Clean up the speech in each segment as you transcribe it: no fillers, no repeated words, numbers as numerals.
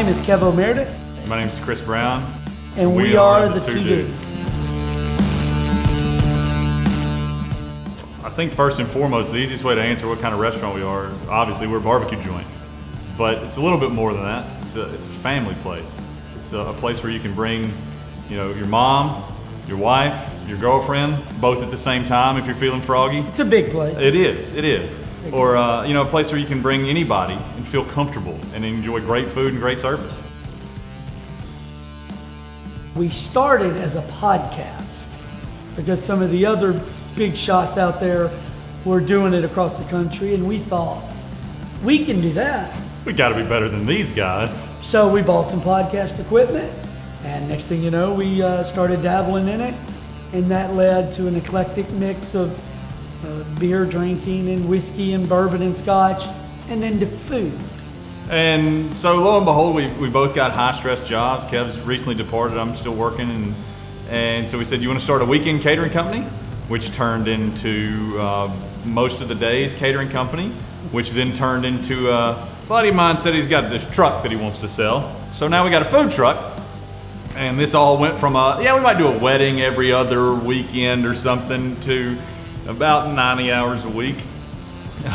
name is Kevo Meredith. My name is Chris Brown. And we are the 2Dudes. I think first and foremost, the easiest way to answer what kind of restaurant we are, obviously we're a barbecue joint. But it's a little bit more than that. It's a family place. It's a place where you can bring, your mom, your wife, your girlfriend, both at the same time if you're feeling froggy. It's a big place. It is. Or a place where you can bring anybody and feel comfortable and enjoy great food and great service. We started as a podcast because some of the other big shots out there were doing it across the country, and we thought, we can do that. We gotta be better than these guys. So we bought some podcast equipment, and next thing you know, we started dabbling in it, and that led to an eclectic mix of beer drinking and whiskey and bourbon and scotch, and then to food. And so lo and behold, we both got high stress jobs. Kev's recently departed, I'm still working. And so we said, you want to start a weekend catering company? Which turned into most of the days catering company, which then turned into a buddy of mine said he's got this truck that he wants to sell. So now we got a food truck. And this all went from we might do a wedding every other weekend or something to about 90 hours a week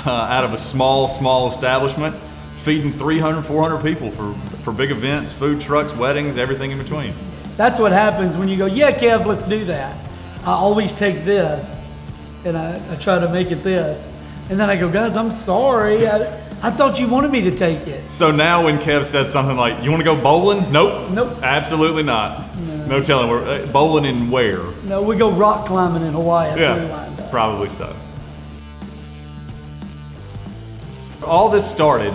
out of a small establishment, feeding 300, 400 people for big events, food trucks, weddings, everything in between. That's what happens when you go, yeah, Kev, let's do that. I always take this, and I try to make it this. And then I go, guys, I'm sorry. I thought you wanted me to take it. So now when Kev says something like, you want to go bowling? Nope. Absolutely not. No telling. We're bowling in where? No, we go rock climbing in Hawaii. That's where we lined up. Probably so. All this started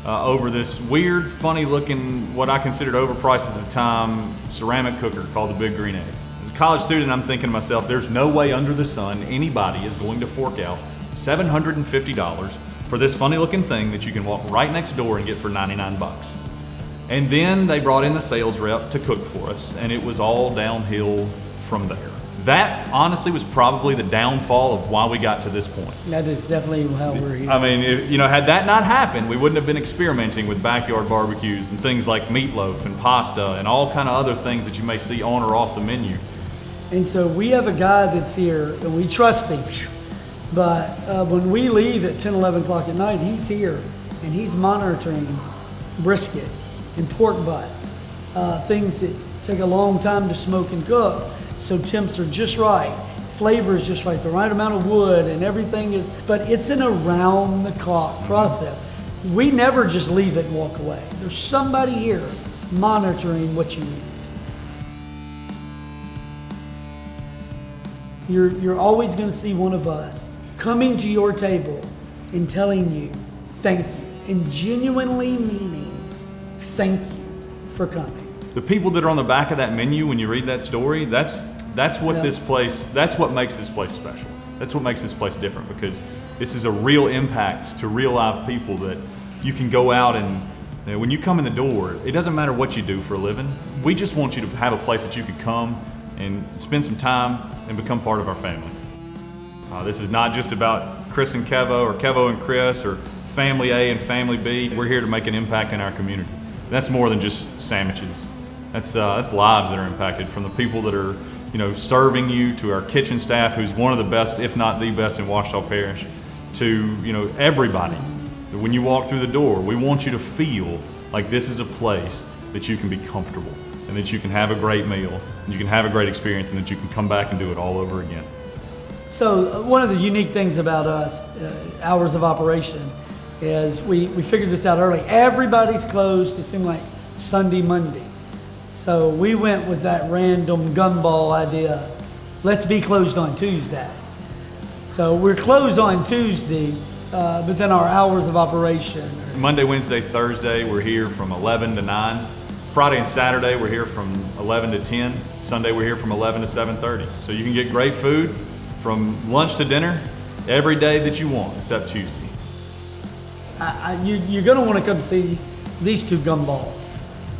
over this weird, funny looking, what I considered overpriced at the time, ceramic cooker called the Big Green Egg. As a college student, I'm thinking to myself, there's no way under the sun anybody is going to fork out $750 for this funny looking thing that you can walk right next door and get for 99 bucks. And then they brought in the sales rep to cook for us, and it was all downhill from there. That honestly was probably the downfall of why we got to this point. That is definitely how we're here. I mean, had that not happened, we wouldn't have been experimenting with backyard barbecues and things like meatloaf and pasta and all kind of other things that you may see on or off the menu. And so we have a guy that's here, and we trust him. But when we leave at 10, 11 o'clock at night, he's here, and he's monitoring brisket and pork butts, things that take a long time to smoke and cook. So temps are just right, flavor is just right, the right amount of wood and everything is, but it's an around the clock process. We never just leave it and walk away. There's somebody here monitoring what you eat. You're always gonna see one of us coming to your table and telling you thank you, and genuinely meaning thank you for coming. The people that are on the back of that menu, when you read that story, that's what this place, that's what makes this place special. That's what makes this place different, because this is a real impact to real live people that you can go out and, when you come in the door, it doesn't matter what you do for a living. We just want you to have a place that you could come and spend some time and become part of our family. This is not just about Chris and Kevo, or Kevo and Chris, or Family A and Family B. We're here to make an impact in our community. That's more than just sandwiches. That's lives that are impacted, from the people that are, serving you, to our kitchen staff, who's one of the best, if not the best, in Ouachita Parish, to everybody. When you walk through the door, we want you to feel like this is a place that you can be comfortable, and that you can have a great meal, and you can have a great experience, and that you can come back and do it all over again. So one of the unique things about us, hours of operation, is we figured this out early. Everybody's closed, it seemed like Sunday, Monday. So we went with that random gumball idea. Let's be closed on Tuesday. So we're closed on Tuesday, but then our hours of operation. Monday, Wednesday, Thursday, we're here from 11 to 9. Friday and Saturday, we're here from 11 to 10. Sunday, we're here from 11 to 7:30. So you can get great food from lunch to dinner every day that you want, except Tuesday. You're gonna wanna come see these two gumballs.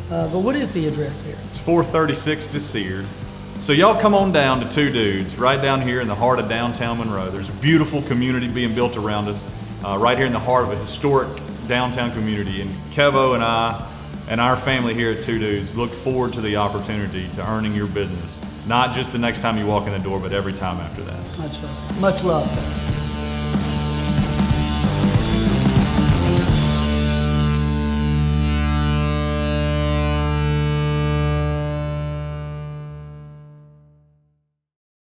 But what is the address here? It's 436 Desiard. So y'all come on down to 2Dudes, right down here in the heart of downtown Monroe. There's a beautiful community being built around us, right here in the heart of a historic downtown community. And Kevo and I And our family here at 2Dudes look forward to the opportunity to earning your business, not just the next time you walk in the door, but every time after that. Much love. Much love, guys.